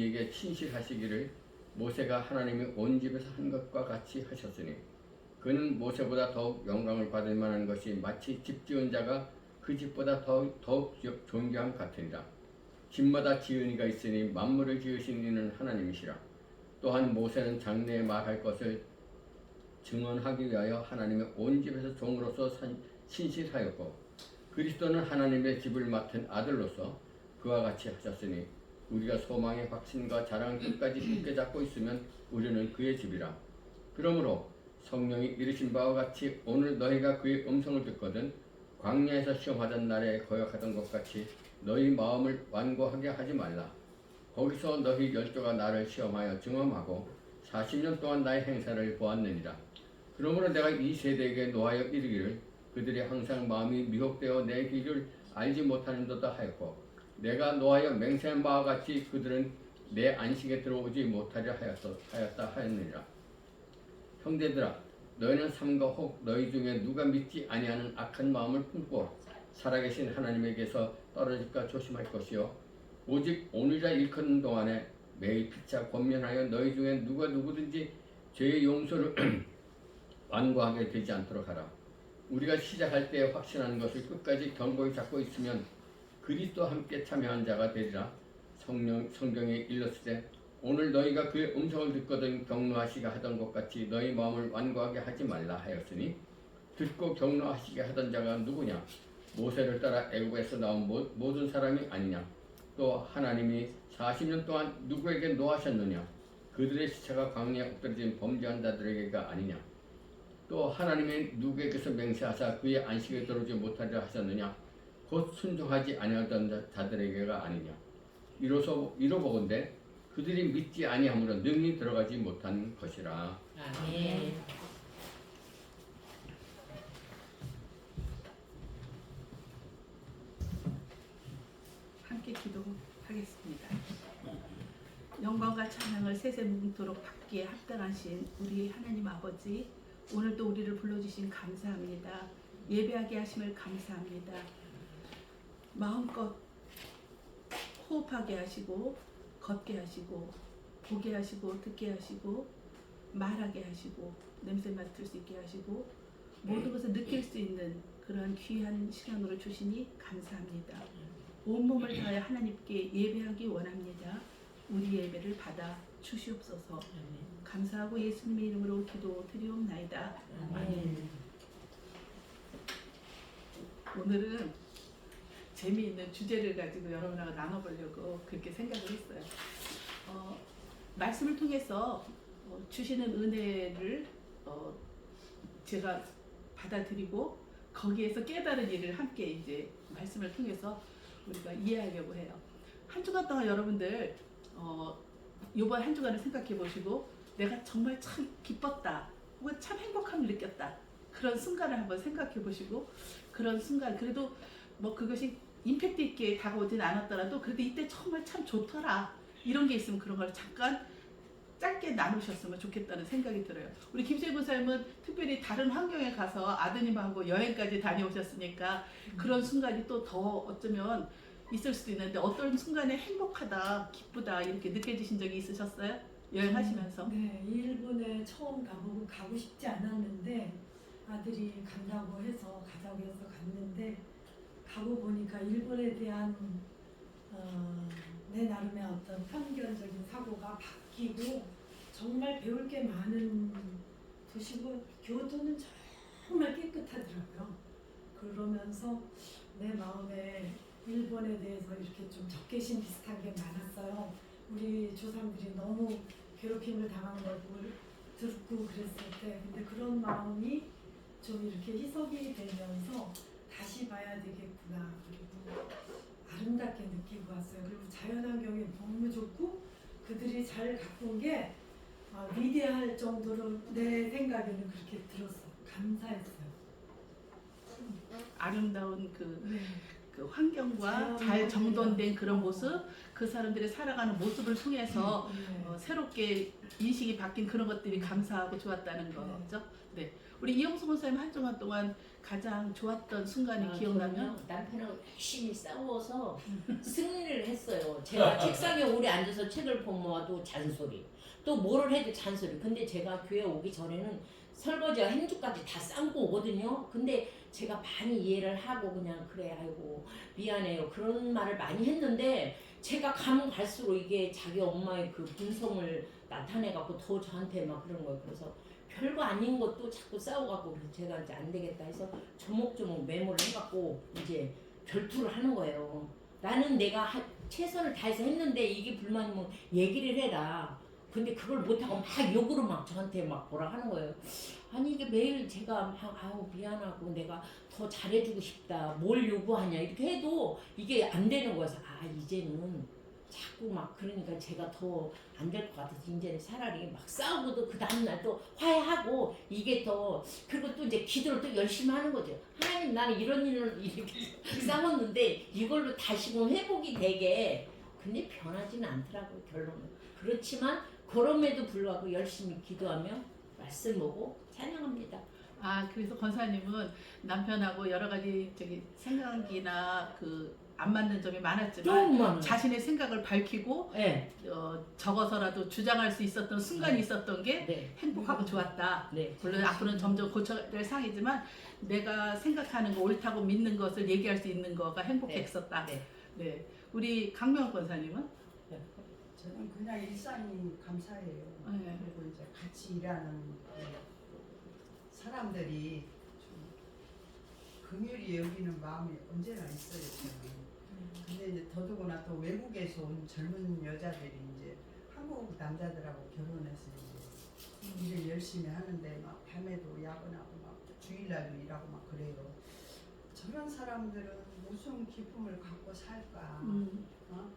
아버지에게 신실하시기를 모세가 하나님이 온 집에서 한 것과 같이 하셨으니 그는 모세보다 더욱 영광을 받을 만한 것이 마치 집 지은 자가 그 집보다 더욱 존귀함 같으니라. 집마다 지은 이가 있으니 만물을 지으신 이는 하나님이시라. 또한 모세는 장래에 말할 것을 증언하기 위하여 하나님의 온 집에서 종으로서 신실하였고 그리스도는 하나님의 집을 맡은 아들로서 그와 같이 하셨으니 우리가 소망의 확신과 자랑을 끝까지 굳게 잡고 있으면 우리는 그의 집이라. 그러므로 성령이 이르신 바와 같이 오늘 너희가 그의 음성을 듣거든 광야에서 시험하던 날에 거역하던 것 같이 너희 마음을 완고하게 하지 말라. 거기서 너희 열조가 나를 시험하여 증언하고 40년 동안 나의 행사를 보았느니라. 그러므로 내가 이 세대에게 노하여 이르기를 그들이 항상 마음이 미혹되어 내 길을 알지 못하는도다 하였고 내가 노하여 맹세한 바와 같이 그들은 내 안식에 들어오지 못하려 하였다 하였느니라. 형제들아, 너희는 삼가 혹 너희 중에 누가 믿지 아니하는 악한 마음을 품고 살아계신 하나님에게서 떨어질까 조심할 것이요 오직 오늘이라 일컫는 동안에 매일 피차 권면하여 너희 중에 누구든지 죄의 용서를 완고하게 되지 않도록 하라. 우리가 시작할 때 확신하는 것을 끝까지 견고히 잡고 있으면 그리스도와 함께 참여한 자가 되리라. 성경에 일렀으되 오늘 너희가 그의 음성을 듣거든 경노하시게 하던 것 같이 너희 마음을 완고하게 하지 말라 하였으니 듣고 경노하시게 하던 자가 누구냐? 모세를 따라 애굽에서 나온 모든 사람이 아니냐? 또 하나님이 40년 동안 누구에게 노하셨느냐? 그들의 시체가 광야에 엎드려진 범죄한 자들에게가 아니냐? 또 하나님이 누구에게서 맹세하사 그의 안식에 들어오지 못하리라 하셨느냐? 곧 순종하지 아니하던 자들에게가 아니냐? 이로보건대 그들이 믿지 아니함으로 능히 들어가지 못한 것이라. 아멘. 함께 기도하겠습니다. 영광과 찬양을 세세무궁토록 받기에 합당하신 우리 하나님 아버지, 오늘도 우리를 불러주신 감사합니다. 예배하게 하심을 감사합니다. 마음껏 호흡하게 하시고 걷게 하시고 보게 하시고 듣게 하시고 말하게 하시고 냄새 맡을 수 있게 하시고 모든 것을 느낄 수 있는 그런 귀한 시간으로 주시니 감사합니다. 온몸을 다하여 하나님께 예배하기 원합니다. 우리 예배를 받아 주시옵소서. 감사하고 예수님의 이름으로 기도 드리옵나이다. 아멘. 오늘은 재미있는 주제를 가지고 여러분하고 나눠보려고 그렇게 생각을 했어요. 말씀을 통해서 주시는 은혜를 제가 받아들이고 거기에서 깨달은 일을 함께 이제 말씀을 통해서 우리가 이해하려고 해요. 한 주간 동안 여러분들 이번 한 주간을 생각해 보시고 내가 정말 참 기뻤다 혹은 참 행복함을 느꼈다 그런 순간을 한번 생각해 보시고 그런 순간 그래도 뭐 그것이 임팩트 있게 다가오진 않았더라도 그래도 이때 정말 참 좋더라 이런 게 있으면 그런 걸 잠깐 짧게 나누셨으면 좋겠다는 생각이 들어요. 우리 김수희 부사님은 특별히 다른 환경에 가서 아드님하고 여행까지 다녀오셨으니까 그런 순간이 또 더 어쩌면 있을 수도 있는데 어떤 순간에 행복하다, 기쁘다 이렇게 느껴지신 적이 있으셨어요? 여행하시면서? 네, 일본에 처음 가보고 가고 싶지 않았는데 아들이 간다고 해서 가자고 해서 갔는데 가고 보니까 일본에 대한 내 나름의 어떤 편견적인 사고가 바뀌고 정말 배울 게 많은 도시고 교토는 정말 깨끗하더라고요. 그러면서 내 마음에 일본에 대해서 이렇게 좀 적개심 비슷한 게 많았어요. 우리 조상들이 너무 괴롭힘을 당한 걸 듣고 그랬을 때 근데 그런 마음이 좀 이렇게 희석이 되면서 다시 봐야 되겠구나. 그리고 아름답게 느끼고 왔어요. 그리고 자연환경이 너무 좋고 그들이 잘 가꾼 게 위대할 정도로 내 생각에는 그렇게 들었어. 감사했어요. 아름다운 그 그 환경과 잘 정돈된 그런 모습, 그 사람들이 살아가는 모습을 통해서 새롭게 인식이 바뀐 그런 것들이 감사하고 좋았다는 거죠. 네. 우리 이영수 목사님 한 주간 동안 가장 좋았던 순간이 기억나면? 저는요, 남편하고 열심히 싸워서 승리를 했어요. 제가 책상에 오래 앉아서 책을 보모아도 잔소리, 또 뭐를 해도 잔소리. 근데 제가 교회 오기 전에는 설거지와 행주까지 다 싸고 오거든요. 근데 제가 많이 이해를 하고 그냥 그래 아이고 미안해요 그런 말을 많이 했는데 제가 가면 갈수록 이게 자기 엄마의 그 본성을 나타내갖고 더 저한테 막 그런 거예요. 그래서 별거 아닌 것도 자꾸 싸워갖고 그래서 제가 이제 안 되겠다 해서 조목조목 메모를 해갖고 이제 결투를 하는 거예요. 나는 내가 최선을 다해서 했는데 이게 불만이면 얘기를 해라. 근데 그걸 못하고 막 욕으로 막 저한테 막 뭐라 하는 거예요. 아니 이게 매일 제가 막 아우 미안하고 내가 더 잘해주고 싶다. 뭘 요구하냐 이렇게 해도 이게 안 되는 거여서 아 이제는 자꾸 막 그러니까 제가 더 안 될 것 같아서 이제는 차라리 막 싸우고도 그 다음날 또 화해하고 이게 더 그리고 또 이제 기도를 또 열심히 하는 거죠. 하나님 나는 이런 일을 이렇게 싸웠는데 이걸로 다시금 회복이 되게 근데 변하지는 않더라고요 결론은. 그렇지만 그럼에도 불구하고 열심히 기도하며 말씀 보고 찬양합니다. 아, 그래서 권사님은 남편하고 여러 가지 생각이나 그 안 맞는 점이 많았지만 너무 많아요. 자신의 생각을 밝히고 네. 적어서라도 주장할 수 있었던 순간이 네. 있었던 게 네. 행복하고 좋았다. 네. 물론 앞으로는 점점 고쳐야 될 상이지만 내가 생각하는 거 옳다고 믿는 것을 얘기할 수 있는 거가 행복했었다. 네. 네. 우리 강명 권사님은? 저는 그냥 일상이 감사해요. 네. 그리고 이제 같이 일하는 사람들이 좀 긍휼히 여기는 마음이 언제나 있어요. 저는. 근데 이제 더더구나 또 외국에서 온 젊은 여자들이 이제 한국 남자들하고 결혼해서 이제 일을 열심히 하는데 막 밤에도 야근하고 막 주일날도 일하고 막 그래요. 저런 사람들은 무슨 기쁨을 갖고 살까? 어?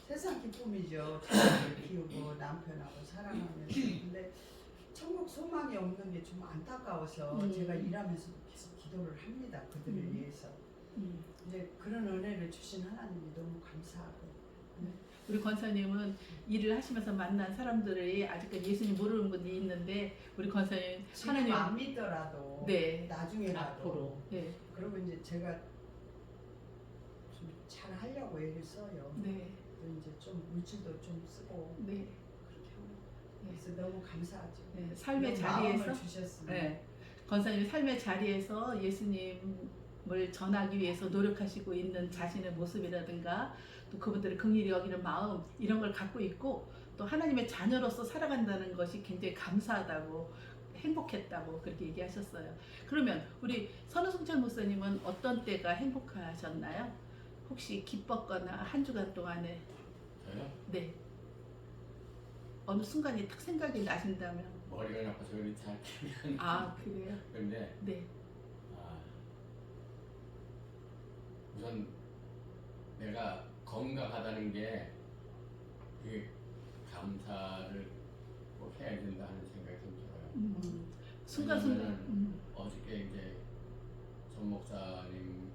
세상 기쁨이죠. 자식을 키우고 남편하고 사랑하면서. 근데 천국 소망이 없는 게 좀 안타까워서 제가 일하면서도 계속 기도를 합니다. 그들을 위해서. 이제 그런 은혜를 주신 하나님이 너무 감사하고. 우리 권사님은 일을 하시면서 만난 사람들이 아직까지 예수님 모르는 분이 있는데 우리 권사님 지금 하나님 안 믿더라도 네. 나중에라도 앞으로. 네. 그리고 이제 제가 좀 잘 하려고 애를 써요. 네. 또 이제 좀 물질도 좀 쓰고 네. 그렇게 합니다. 그래서 너무 감사하죠. 네. 삶의 이런 자리에서 마음을 주셨으면. 네. 권사님 삶의 자리에서 예수님을 전하기 위해서 노력하시고 있는 자신의 모습이라든가 또 그분들을 긍휼히 여기는 마음 이런 걸 갖고 있고 또 하나님의 자녀로서 살아간다는 것이 굉장히 감사하다고 행복했다고 그렇게 얘기하셨어요. 그러면 우리 선우승철 목사님은 어떤 때가 행복하셨나요? 혹시 기뻤거나 한 주간 동안에 저요? 네 어느 순간이 딱 생각이 나신다면 머리가 나빠서 그런지 잘 기억이 안 아 그래요? 근데 네. 우선 내가 건강하다는 게 그게 감사를 꼭 해야 된다는 생각이 좀 들어요. 순간순간 왜냐면은 어저께 이제 전 목사님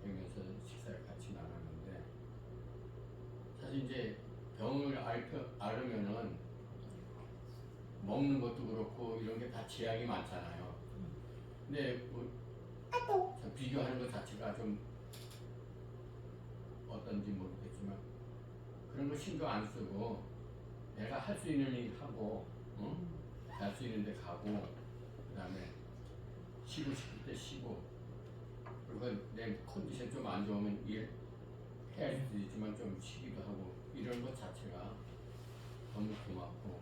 뵈면서 식사를 같이 나눴는데 사실 이제 병을 앓으면은 먹는 것도 그렇고 이런 게 다 지약이 많잖아요. 근데 뭐 비교하는 것 자체가 좀 어떤지 모르겠지만 그런 거 신경 안 쓰고 내가 할 수 있는 일 하고 갈 수 있는 데 가고 그 다음에 쉬고 싶을 때 쉬고 그리고 내 컨디션 좀 안 좋으면 일 해야 되지만 좀 쉬기도 하고 이런 것 자체가 너무 고맙고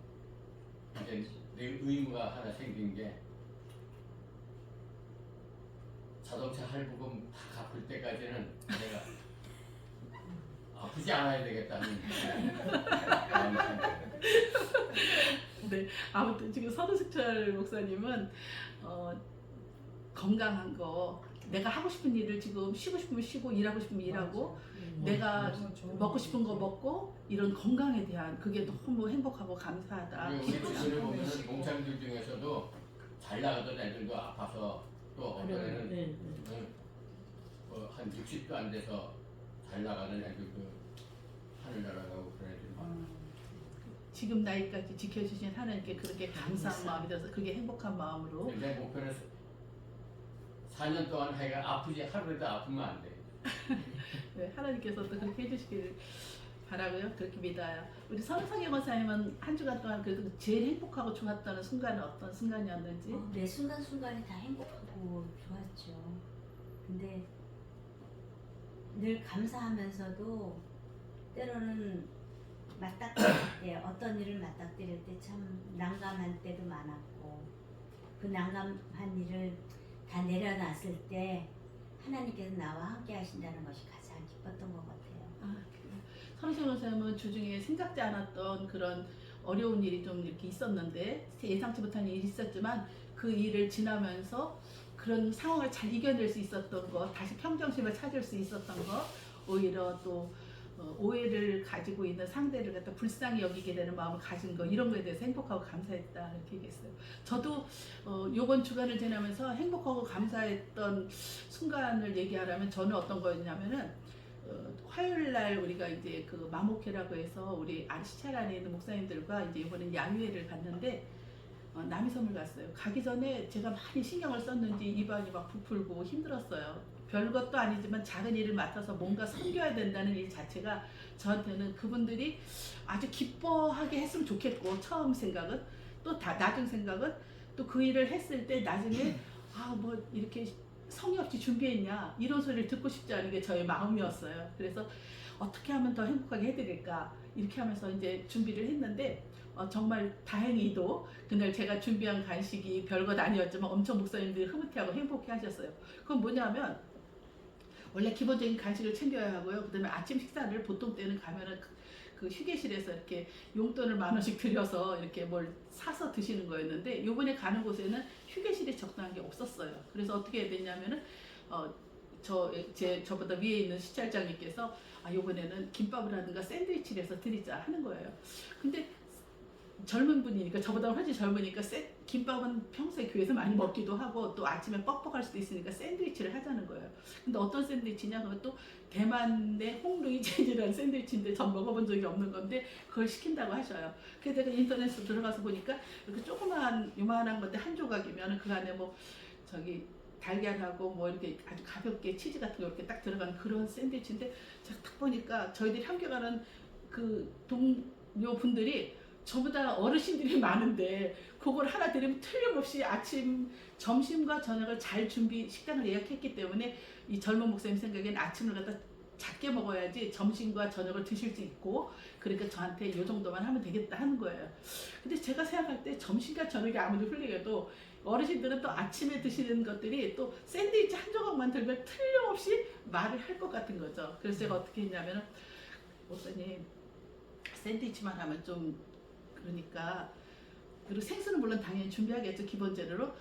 이제 내 의무가 하나 생긴 게 자동차 할부금 다 갚을 때까지는 내가 아프지 않아야 되겠다는 마음이 생겨요. 네, 아무튼 지금 선우승철 목사님은 건강한 거 내가 하고 싶은 일을 지금 쉬고 싶으면 쉬고 일하고 싶으면 일하고 내가 먹고 싶은 거 먹고 이런 건강에 대한 그게 너무 행복하고 감사하다. 우리 주변에 보면 농장들 중에서도 잘 나가던 애들도 아파서 또 어떤 애는 한 60도 안 돼서 잘 나가는 애들 그 하늘나라 가고 그런 애들 지금 나이까지 지켜주신 하나님께 그렇게 감사한 마음이 들어서 그게 행복한 마음으로 내 목표는 4년 동안 하여가 아프지 하루라도 아프면 안 돼. 네, 하나님께서도 그렇게 해주시기를 바라고요. 그렇게 믿어요. 우리 선상의 권사님은 한 주간 동안 그래도 제일 행복하고 좋았다는 순간은 어떤 순간이었는지? 매 순간순간이 다 행복하고 좋았죠. 근데 늘 감사하면서도 때로는 맞닥뜨릴 때, 어떤 일을 맞닥뜨릴 때 참 난감한 때도 많았고, 그 난감한 일을 다 내려놨을 때 하나님께서 나와 함께 하신다는 것이 가장 기뻤던 것 같아요. 선상의 권사님은 주중에 생각지 않았던 그런 어려운 일이 좀 이렇게 있었는데 예상치 못한 일이 있었지만 그 일을 지나면서 그런 상황을 잘 이겨낼 수 있었던 것, 다시 평정심을 찾을 수 있었던 것, 오히려 또 오해를 가지고 있는 상대를 갖다 불쌍히 여기게 되는 마음을 가진 거, 이런 거에 대해서 행복하고 감사했다 이렇게 얘기했어요. 저도 요번 주간을 지나면서 행복하고 감사했던 순간을 얘기하라면 저는 어떤 거였냐면은 화요일 날 우리가 이제 그 마모케라고 해서 우리 시찰 안에 있는 목사님들과 이제 이번에 야유회를 갔는데 남이섬을 갔어요. 가기 전에 제가 많이 신경을 썼는지 입안이 막 부풀고 힘들었어요. 별것도 아니지만 작은 일을 맡아서 뭔가 섬겨야 된다는 일 자체가 저한테는 그분들이 아주 기뻐하게 했으면 좋겠고, 처음 생각은 또 나중 생각은 또 그 일을 했을 때 나중에 뭐 이렇게 성의 없이 준비했냐 이런 소리를 듣고 싶지 않은 게 저의 마음이었어요. 그래서 어떻게 하면 더 행복하게 해드릴까 이렇게 하면서 이제 준비를 했는데 정말 다행히도 그날 제가 준비한 간식이 별것 아니었지만 엄청 목사님들이 흐뭇해하고 행복해 하셨어요. 그건 뭐냐면 원래 기본적인 간식을 챙겨야 하고요. 그 다음에 아침 식사를 보통 때는 가면은 그 휴게실에서 이렇게 용돈을 10,000원씩 들여서 이렇게 뭘 사서 드시는 거였는데 요번에 가는 곳에는 휴게실이 적당한 게 없었어요. 그래서 어떻게 해야 됐냐면은 저보다 위에 있는 시찰장님께서 요번에는 김밥을 하든가 샌드위치를 해서 드리자 하는 거예요. 근데 젊은 분이니까 저보다 훨씬 젊으니까 김밥은 평소에 교회에서 많이 먹기도 하고 또 아침에 뻑뻑할 수도 있으니까 샌드위치를 하자는 거예요. 근데 어떤 샌드위치냐? 그건 또 대만의 홍루이 체즈라는 샌드위치인데 전 먹어본 적이 없는 건데 그걸 시킨다고 하셔요. 그래서 제가 인터넷에 들어가서 보니까 이렇게 조그만 요만한 건데 한 조각이면 그 안에 뭐 달걀하고 뭐 이렇게 아주 가볍게 치즈 같은 거 이렇게 딱 들어간 그런 샌드위치인데 제가 딱 보니까 저희들이 함께 가는 그 동료 분들이 저보다 어르신들이 많은데 그걸 하나 드리면 틀림없이 아침, 점심과 저녁을 잘 식당을 예약했기 때문에 이 젊은 목사님 생각엔 아침을 갖다 작게 먹어야지 점심과 저녁을 드실 수 있고, 그러니까 저한테 이 정도만 하면 되겠다 하는 거예요. 근데 제가 생각할 때 점심과 저녁이 아무리 훌륭해도 어르신들은 또 아침에 드시는 것들이 또 샌드위치 한 조각만 들면 틀림없이 말을 할 것 같은 거죠. 그래서 제가 어떻게 했냐면은 목사님 샌드위치만 하면 좀 그러니까 그리고 생수는 물론 당연히 준비하겠죠. 기본 재료로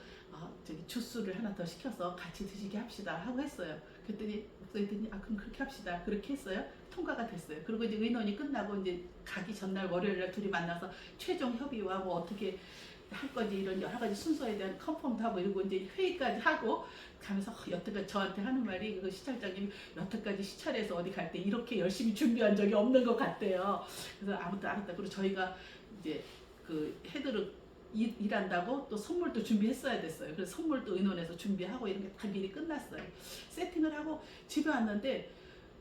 주스를 하나 더 시켜서 같이 드시게 합시다 하고 했어요. 그랬더니 목사님이 그럼 그렇게 합시다. 그렇게 했어요. 통과가 됐어요. 그리고 이제 의논이 끝나고 이제 가기 전날 월요일날 둘이 만나서 최종 협의와 뭐 어떻게 할 건지 이런 여러 가지 순서에 대한 컨펌도 하고 이러고 이제 회의까지 하고 가면서 여태까지 저한테 하는 말이 그 시찰장님이 여태까지 시찰해서 어디 갈 때 이렇게 열심히 준비한 적이 없는 것 같대요. 그래서 아무튼 알았다. 그리고 저희가 이제 그 헤드를 일한다고 또 선물도 준비했어야 됐어요. 그래서 선물도 의논해서 준비하고 이런 게 다 미리 끝났어요. 세팅을 하고 집에 왔는데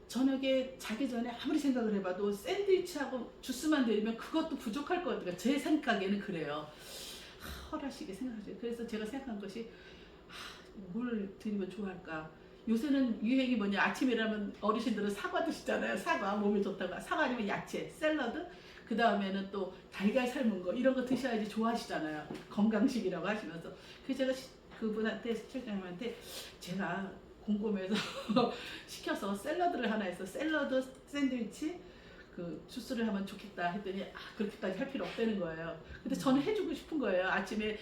저녁에 자기 전에 아무리 생각을 해봐도 샌드위치하고 주스만 드리면 그것도 부족할 것 같아요. 제 생각에는 그래요. 허라시게 생각하죠. 그래서 제가 생각한 것이 뭘 드리면 좋아할까. 요새는 유행이 뭐냐, 아침에 일하면 어르신들은 사과 드시잖아요. 사과 몸에 좋다고. 사과 아니면 야채, 샐러드, 그 다음에는 또 달걀 삶은 거 이런 거 드셔야지 좋아하시잖아요. 건강식이라고 하시면서. 그래서 제가 그분한테 시청자님한테 제가 곰곰해서 시켜서 샐러드를 하나 해서 샐러드 샌드위치 그 주스를 하면 좋겠다 했더니 그렇게까지 할 필요 없다는 거예요. 근데 저는 해주고 싶은 거예요. 아침에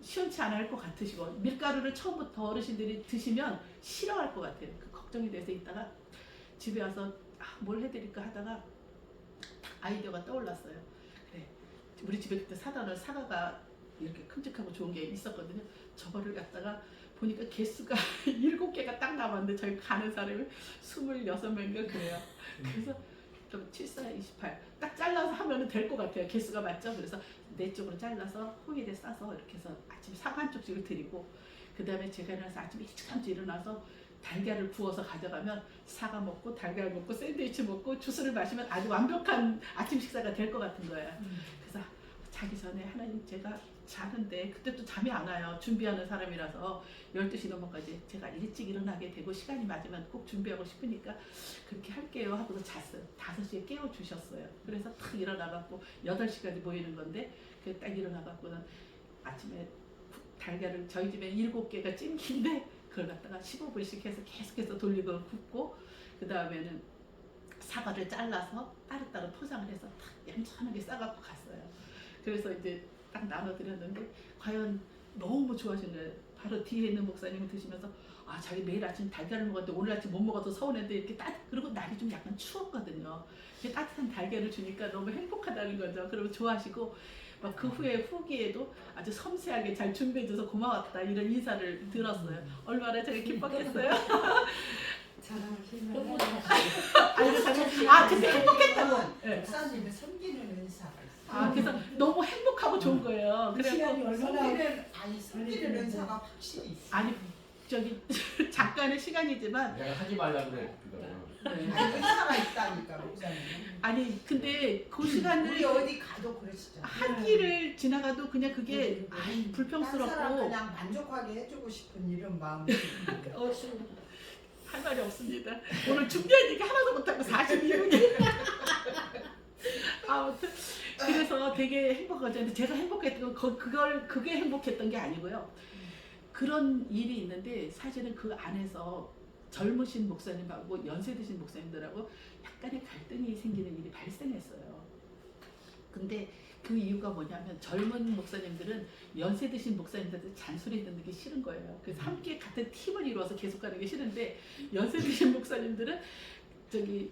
시원치 않아 할 것 같으시고 밀가루를 처음부터 어르신들이 드시면 싫어할 것 같아요. 그 걱정이 돼서 있다가 집에 와서 뭘 해드릴까 하다가 딱 아이디어가 떠올랐어요. 그래, 우리 집에 그때 사다 놓은 사과가 이렇게 큼직하고 좋은 게 있었거든요. 저거를 갖다가 보니까 개수가 7개가 딱 남았는데 저희 가는 사람이 26명인가 그래요. 그래서 좀 74, 28 딱 잘라서 하면 될 것 같아요. 개수가 맞죠? 그래서 4쪽으로 잘라서 호일에 싸서 이렇게 해서 아침 사과 한 쪽씩을 드리고, 그 다음에 제가 일어나서 아침 일찍 일어나서 달걀을 구워서 가져가면 사과 먹고 달걀 먹고 샌드위치 먹고 주스를 마시면 아주 완벽한 아침 식사가 될 것 같은 거예요. 그래서 자기 전에 하나님, 제가 자는데 그때 또 잠이 안 와요. 준비하는 사람이라서 12시 넘어까지 제가 일찍 일어나게 되고 시간이 맞으면 꼭 준비하고 싶으니까 그렇게 할게요 하고서 잤어요. 5시에 깨워주셨어요. 그래서 탁 일어나갖고 8시까지 모이는 건데 딱 일어나갖고는 아침에 달걀을, 저희 집에 7개가 찜기인데 그걸 갖다가 15분씩 해서 계속해서 돌리고 굽고, 그 다음에는 사과를 잘라서 따로따로 포장을 해서 탁 얌전하게 싸갖고 갔어요. 그래서 이제 딱 나눠드렸는데 과연 너무 좋아하시는 거예요. 바로 뒤에 있는 목사님은 드시면서 아, 자기 매일 아침 달걀을 먹었는데 오늘 아침 못 먹어서 서운했는데 이렇게 그리고 날이 좀 약간 추웠거든요. 이렇게 따뜻한 달걀을 주니까 너무 행복하다는 거죠. 그리고 좋아하시고 막 그 후에 후기에도 아주 섬세하게 잘 준비해줘서 고마웠다 이런 인사를 들었어요. 얼마나 제가 기뻤겠어요. 자랑하시나요? 너무 다시 근데 행복했다고. 네. 목사님의 섬기는 은사가 있어요. 아, 그래서 너무 행복하고 좋은 거예요. 그 시간이 얼마나 섬기는 은사가 확실히 있어요. 아니 저기 잠깐의 시간이지만 내가 하지 말라 그래 그거는. 아니, 은사가 있다니까 목사님. 아니 근데 그 시간을 우리 어디 가도 그러시죠. 한 끼를 지나가도 그냥 그게 딴 사람 불평스럽고 그냥 만족하게 해주고 싶은 이런 마음이 할 말이 없습니다. 오늘 준비한 얘기 하나도 못하고 42분이 아무튼 그래서 되게 행복하죠. 근데 제가 행복했던 건 그게 행복했던 게 아니고요. 그런 일이 있는데 사실은 그 안에서 젊으신 목사님하고 연세 드신 목사님들하고 약간의 갈등이 생기는 일이 발생했어요. 근데 그 이유가 뭐냐면 젊은 목사님들은 연세 드신 목사님들한테 잔소리 듣는 게 싫은 거예요. 그래서 함께 같은 팀을 이루어서 계속 가는 게 싫은데 연세 드신 목사님들은 저기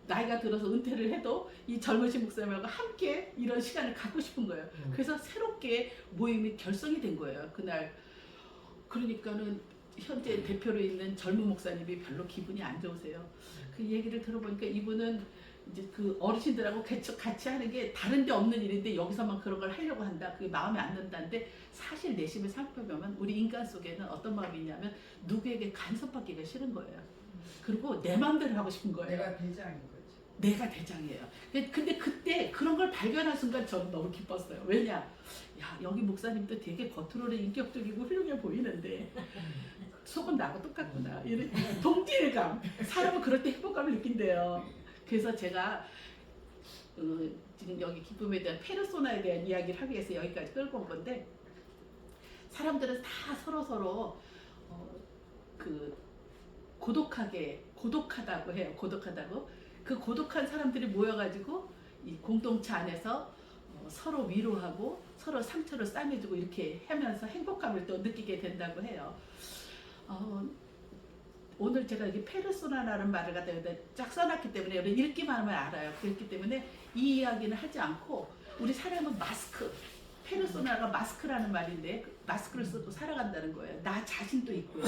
나이가 들어서 은퇴를 해도 이 젊으신 목사님하고 함께 이런 시간을 갖고 싶은 거예요. 그래서 새롭게 모임이 결성이 된 거예요. 그날. 그러니까는 현재 대표로 있는 젊은 목사님이 별로 기분이 안 좋으세요. 그 얘기를 들어보니까 이분은 이제 그 어르신들하고 같이 하는 게 다른 데 없는 일인데 여기서만 그런 걸 하려고 한다. 그게 마음에 안 든다는데 사실 내심을 살펴보면 우리 인간 속에는 어떤 마음이 있냐면 누구에게 간섭받기가 싫은 거예요. 그리고 내 마음대로 하고 싶은 거예요. 내가 대장인 거죠. 내가 대장이에요. 근데 그때 그런 걸 발견한 순간 저는 너무 기뻤어요. 왜냐? 야, 여기 목사님도 되게 겉으로는 인격적이고 훌륭해 보이는데 속은 나하고 똑같구나. 이런 동질감. 사람은 그럴 때 행복감을 느낀대요. 그래서 제가 지금 여기 기쁨에 대한 페르소나에 대한 이야기를 하기 위해서 여기까지 끌고 온 건데, 사람들은 다 서로 그 고독하다고 해요. 고독하다고. 그 고독한 사람들이 모여가지고 이 공동체 안에서 서로 위로하고 서로 상처를 싸매주고 이렇게 하면서 행복감을 또 느끼게 된다고 해요. 오늘 제가 여기 페르소나라는 말을 갖다 여기다 쫙 써놨기 때문에 여러분 읽기만 하면 알아요. 그렇기 때문에 이 이야기는 하지 않고 우리 사람은 마스크, 페르소나가 마스크라는 말인데 마스크를 쓰고 살아간다는 거예요. 나 자신도 있고요.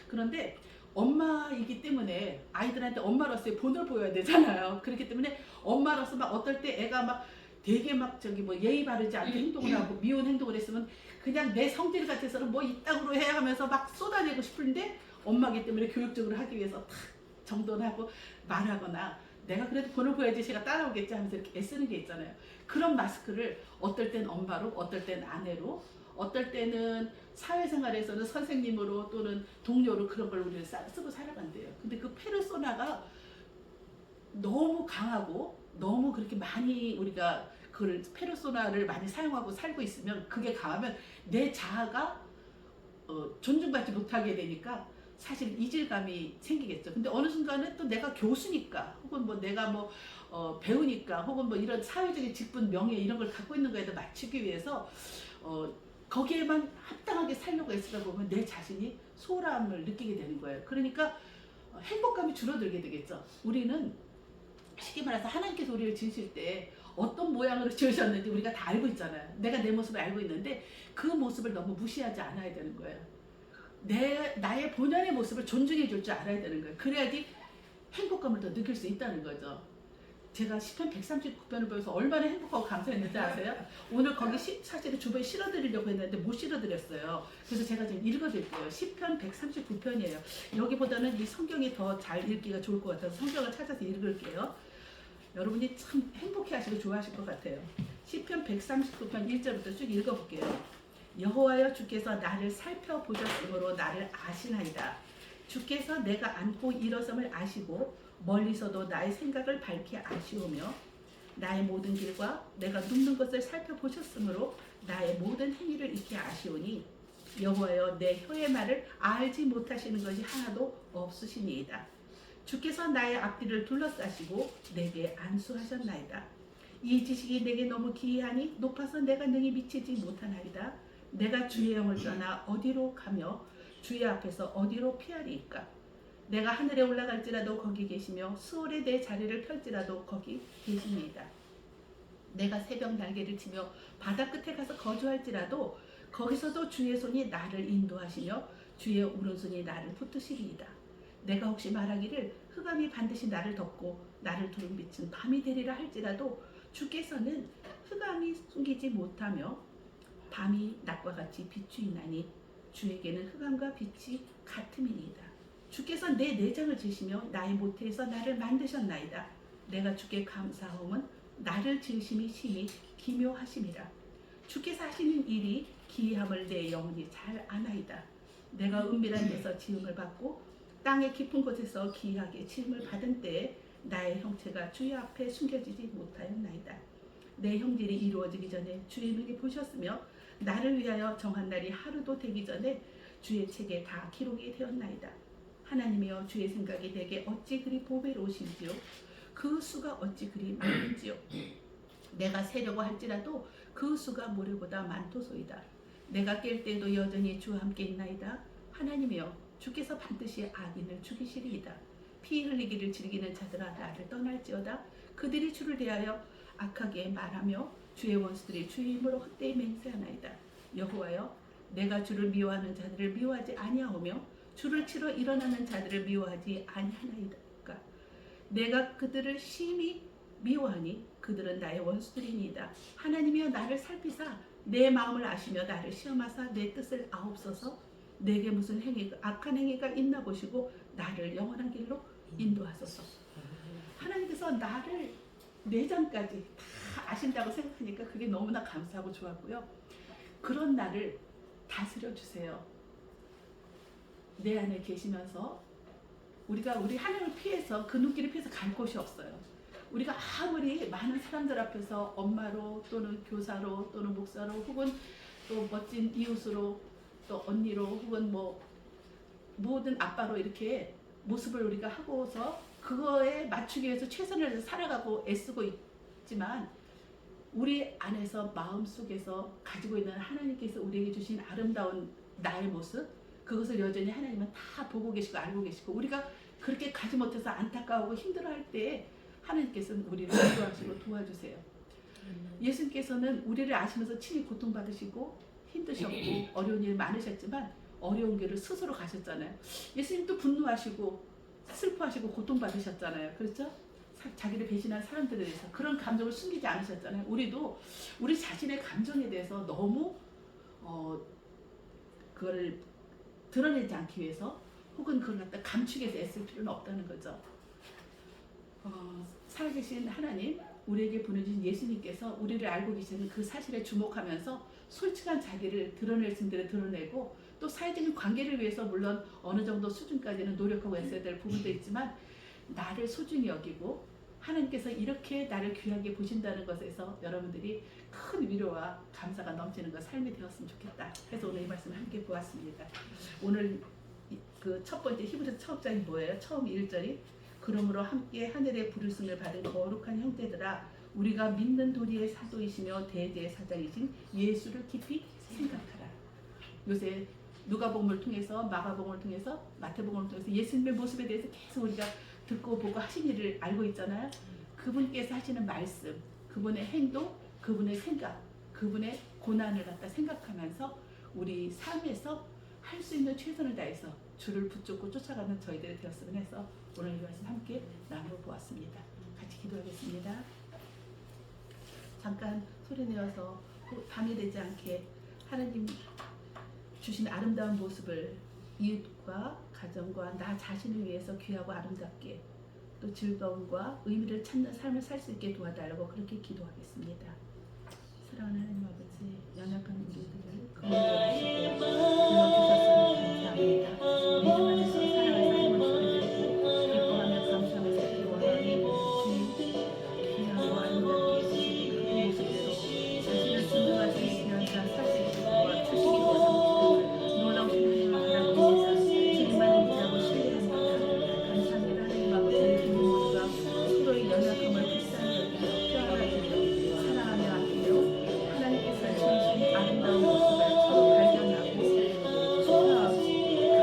그런데 엄마이기 때문에 아이들한테 엄마로서의 본을 보여야 되잖아요. 그렇기 때문에 엄마로서 막 어떨 때 애가 막 되게 막 저기 뭐 예의 바르지 않게 행동을 하고 미운 행동을 했으면 그냥 내 성질 같아서는 뭐 이따구로 해 하면서 막 쏟아내고 싶은데 엄마기 때문에 교육적으로 하기 위해서 탁 정돈하고 말하거나 내가 그래도 본을 보여야지 제가 따라오겠지 하면서 이렇게 애쓰는 게 있잖아요. 그런 마스크를 어떨 땐 엄마로, 어떨 땐 아내로, 어떨 때는 사회생활에서는 선생님으로 또는 동료로 그런 걸 우리는 쓰고 살아간대요. 근데 그 페르소나가 너무 강하고 너무 그렇게 많이 우리가 그걸 페르소나를 많이 사용하고 살고 있으면 그게 강하면 내 자아가 존중받지 못하게 되니까 사실 이질감이 생기겠죠. 근데 어느 순간에 또 내가 교수니까 혹은 뭐 내가 뭐 배우니까 혹은 뭐 이런 사회적인 직분, 명예 이런 걸 갖고 있는 거에다 맞추기 위해서 거기에만 합당하게 살려고 애쓰다 보면 내 자신이 소홀함을 느끼게 되는 거예요. 그러니까 행복감이 줄어들게 되겠죠. 우리는 쉽게 말해서 하나님께서 우리를 지으실 때 어떤 모양으로 지으셨는지 우리가 다 알고 있잖아요. 내가 내 모습을 알고 있는데 그 모습을 너무 무시하지 않아야 되는 거예요. 나의 본연의 모습을 존중해 줄 줄 알아야 되는 거예요. 그래야지 행복감을 더 느낄 수 있다는 거죠. 제가 시편 139편을 보면서 얼마나 행복하고 감사했는지 아세요? 오늘 거기 사실은 주변에 실어드리려고 했는데 못 실어드렸어요. 그래서 제가 지금 읽어드릴게요. 시편 139편이에요. 여기보다는 이 성경이 더 잘 읽기가 좋을 것 같아서 성경을 찾아서 읽을게요. 여러분이 참 행복해하시고 좋아하실 것 같아요. 시편 139편 1절부터 쭉 읽어볼게요. 여호와여 주께서 나를 살펴보셨으므로 나를 아시나이다. 주께서 내가 앉고 일어섬을 아시고 멀리서도 나의 생각을 밝히 아시오며 나의 모든 길과 내가 눕는 것을 살펴보셨으므로 나의 모든 행위를 익히 아시오니 여호와여 내 혀의 말을 알지 못하시는 것이 하나도 없으시니이다. 주께서 나의 앞뒤를 둘러싸시고 내게 안수하셨나이다. 이 지식이 내게 너무 기이하니 높아서 내가 능히 미치지 못하나이다. 내가 주의 영을 떠나 어디로 가며 주의 앞에서 어디로 피하리이까? 내가 하늘에 올라갈지라도 거기 계시며 수월에 내 자리를 펼지라도 거기 계시니이다. 내가 새벽 날개를 치며 바다 끝에 가서 거주할지라도 거기서도 주의 손이 나를 인도하시며 주의 오른손이 나를 붙드시리이다. 내가 혹시 말하기를 흑암이 반드시 나를 덮고 나를 두른 빛은 밤이 되리라 할지라도 주께서는 흑암이 숨기지 못하며 밤이 낮과 같이 비추이나니 주에게는 흑암과 빛이 같음이니이다. 주께서 내 내장을 지시며 나의 모태에서 나를 만드셨나이다. 내가 주께 감사함은 나를 지으심이 심히 기묘하심이라. 주께서 하시는 일이 기이함을 내 영혼이 잘 아나이다. 내가 은밀한 데서 지음을 받고 땅의 깊은 곳에서 기이하게 지음을 받은 때에 나의 형체가 주의 앞에 숨겨지지 못하였나이다. 내 형질이 이루어지기 전에 주의 눈이 보셨으며 나를 위하여 정한 날이 하루도 되기 전에 주의 책에 다 기록이 되었나이다. 하나님이여 주의 생각이 내게 어찌 그리 보배로우신지요. 그 수가 어찌 그리 많은지요. 내가 세려고 할지라도 그 수가 모래보다 많도소이다. 내가 깰 때도 여전히 주와 함께 있나이다. 하나님이여 주께서 반드시 악인을 죽이시리이다. 피 흘리기를 즐기는 자들아 나를 떠날지어다. 그들이 주를 대하여 악하게 말하며 주의 원수들이 주의 힘으로 헛되이 맹세하나이다. 여호와여 내가 주를 미워하는 자들을 미워하지 아니하오며 주를 치러 일어나는 자들을 미워하지 아니하나이다. 내가 그들을 심히 미워하니 그들은 나의 원수들이니이다. 하나님이여 나를 살피사 내 마음을 아시며 나를 시험하사 내 뜻을 아옵소서. 내게 무슨 악한 행위가 있나 보시고 나를 영원한 길로 인도하소서. 하나님께서 나를 내장까지 다 아신다고 생각하니까 그게 너무나 감사하고 좋았고요. 그런 나를 다스려 주세요. 내 안에 계시면서 우리가 우리 하나님을 피해서 그 눈길을 피해서 갈 곳이 없어요. 우리가 아무리 많은 사람들 앞에서 엄마로 또는 교사로 또는 목사로 혹은 또 멋진 이웃으로 또 언니로 혹은 뭐 모든 아빠로 이렇게 모습을 우리가 하고서 그거에 맞추기 위해서 최선을 살아가고 애쓰고 있지만 우리 안에서 마음속에서 가지고 있는 하나님께서 우리에게 주신 아름다운 나의 모습 그것을 여전히 하나님은 다 보고 계시고 알고 계시고 우리가 그렇게 가지 못해서 안타까워하고 힘들어할 때에 하나님께서는 우리를 인도하시고 도와주세요. 예수님께서는 우리를 아시면서 친히 고통받으시고 힘드셨고 어려운 일 많으셨지만 어려운 길을 스스로 가셨잖아요. 예수님도 분노하시고 슬퍼하시고 고통받으셨잖아요. 그렇죠? 자기를 배신한 사람들에 대해서 그런 감정을 숨기지 않으셨잖아요. 우리도 우리 자신의 감정에 대해서 너무 그걸 드러내지 않기 위해서 혹은 그걸 갖다 감추기 위해서 애쓸 필요는 없다는 거죠. 살아계신 하나님, 우리에게 보내주신 예수님께서 우리를 알고 계시는 그 사실에 주목하면서 솔직한 자기를 드러낼 수 있는 대로 드러내고 또 사회적인 관계를 위해서 물론 어느 정도 수준까지는 노력하고 애써야 될 부분도 있지만 나를 소중히 여기고 하나님께서 이렇게 나를 귀하게 보신다는 것에서 여러분들이 큰 위로와 감사가 넘치는 것 삶이 되었으면 좋겠다. 그래서 오늘 이 말씀을 함께 보았습니다. 오늘 그 첫 번째 히브리서 첫 장이 뭐예요? 처음 1절이 그러므로 함께 하늘의 부르심을 받은 거룩한 형제들아 우리가 믿는 도리의 사도이시며 대제의 사장이신 예수를 깊이 생각하라. 요새 누가복음을 통해서 마가복음을 통해서 마태복음을 통해서 예수님의 모습에 대해서 계속 우리가 듣고 보고 하신 일을 알고 있잖아요. 그분께서 하시는 말씀 그분의 행동, 그분의 생각, 그분의 고난을 갖다 생각하면서 우리 삶에서 할 수 있는 최선을 다해서 주를 붙잡고 쫓아가는 저희들이 되었으면 해서 오늘 이 말씀 함께 나누어 보았습니다. 같이 기도하겠습니다. 잠깐 소리 내어서 방해되지 않게 하나님 주신 아름다운 모습을 이웃과 가정과 나 자신을 위해서 귀하고 아름답게 또 즐거움과 의미를 찾는 삶을 살 수 있게 도와달라고 그렇게 기도하겠습니다. 사랑하는 하나님 아버지, 연약한 우리들을 거듭해 불러주셨으니 감사합니다. 믿음 안에서 살아가는 삶을 소리내고 기뻐하며 감사하면서 기도하니 주의 귀하고 아름답게 주시는 그 모습대로 자신을 증명하시기 위한 살수 있게 도와주시기 원합니다. 놀라운 하나님을 바라봅니다. 주님만을 믿자고 신뢰합니다. 감사합니다. 하나님 아버지, 우리 모두가 서로의 연약함을 불쌍히 여기며 뼈하나지며 사랑하며 아끼며 하나님께서 주신 아름다운 모습을 서로 발견하고 축하하고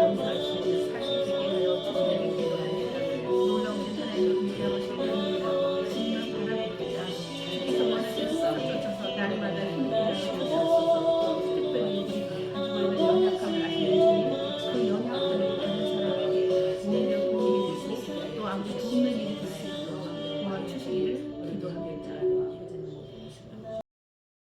감사하시고 살 수 있게 하여 주시기를 기도합니다. 놀라우신 하나님을 믿게 하시옵소서. 주님을 바라봅니다. 주께서 원하시는 썩을 쫓아서 날마다